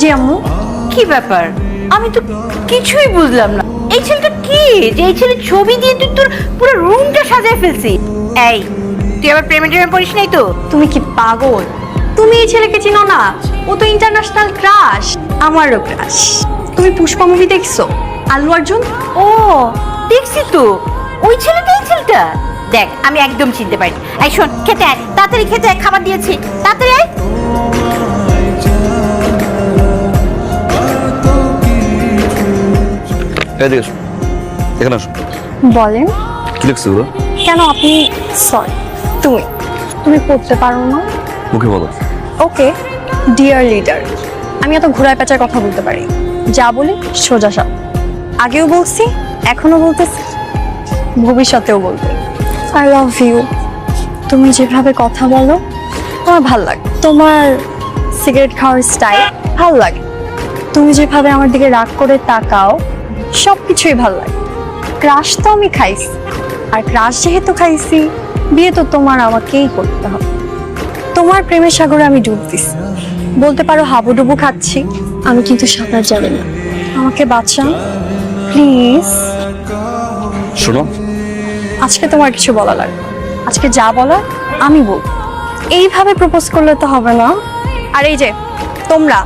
জি আম্মু। কি ব্যাপার? আমি তো কিছুই বুঝলাম না। এই ছেলেটা কি, যে এই ছেলের ছবি দিয়ে তুই তোর পুরো রুমটা সাজায় ফেলছি? এই, তুই আবার প্রেমে টেমে পড়িস নাই তো? তুমি কি পাগল? তুমি এই ছেলেকে চিনো না? ও তো ইন্টারন্যাশনাল ক্রাশ, আমারও ক্রাশ। তুমি পুষ্পা মুভি দেখছো? আল্লু অর্জুন। ও, দেখছি তো। ওই ছেলেটা, এই ছেলেটা দেখ, আমি একদম চিনতে পারি। এই শোন, খেতে আয়, তাড়াতাড়ি খেতে আয়, খাবার দিয়েছি, তাড়াতাড়ি আয়। এদিকে আসো, এখানে আসো। বলেন। কি লিখছো এগুলো? কেন আপনি? সরি, তুমি তুমি পড়তে পারো না? মুখে বলো। ওকে, ডিয়ার লিডার। আমি এত ঘোরায় পেঁচার কথা বলতে পারি। যা বলি সোজা সাপ। আগেও বলছি, এখনো বলতেছি, ভবিষ্যতেও বলবো। I love you. তুমি যেভাবে কথা বলো আমার ভাল লাগে। তোমার সিগারেট খাওয়ার স্টাইল ভাল লাগে। তুমি যেভাবে আমার দিকে রাগ করে তাকাও, সব কিছুই ভাল লাগে। ক্রাশ তো আমি খাইছি, আর ক্রাশ যেহেতু খাইছি, বিয়ে তো তোমার আমাকেই করতে হবে। তোমার প্রেমের সাগরে আমি ডুব দিছি, বলতে পারো হাবুডুবু খাচ্ছি। আমি কিন্তু সাঁতার জানি না, আমাকে বাঁচান প্লিজ। শোনো, আজকে তোমার কিছু বলা লাগবে না। আজকে যা বলার আমি বলবো। এইভাবে প্রপোজ করলে তো হবে না। আর এই যে তোমরা,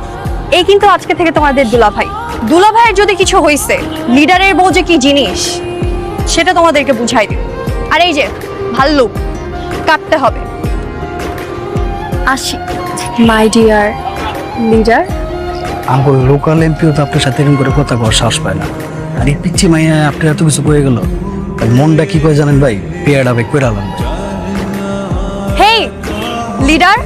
এই কিন্তু আজকে থেকে তোমাদের দুলাভাই। দুলাভাইয়ের যদি কিছু হইছে, লিডারের বউ যে কি জিনিস সেটা তোমাদেরকে বুঝাই দিই। আর এই যে ভাল্লুক কাটতে হবে। আসি মাই ডিয়ার লিডার। আমার লোকাল এমপিও তো আপনার সাথে এরকম করে কথা কওয়ার সাহস পায় না। আর এই পিচ্ছি মাইয়া আপনার এত কিছু কয়ে গেল, আর মনটা কি করে জানেন ভাই? পেয়ারা ভাই কইরালাম। হেই লিডার,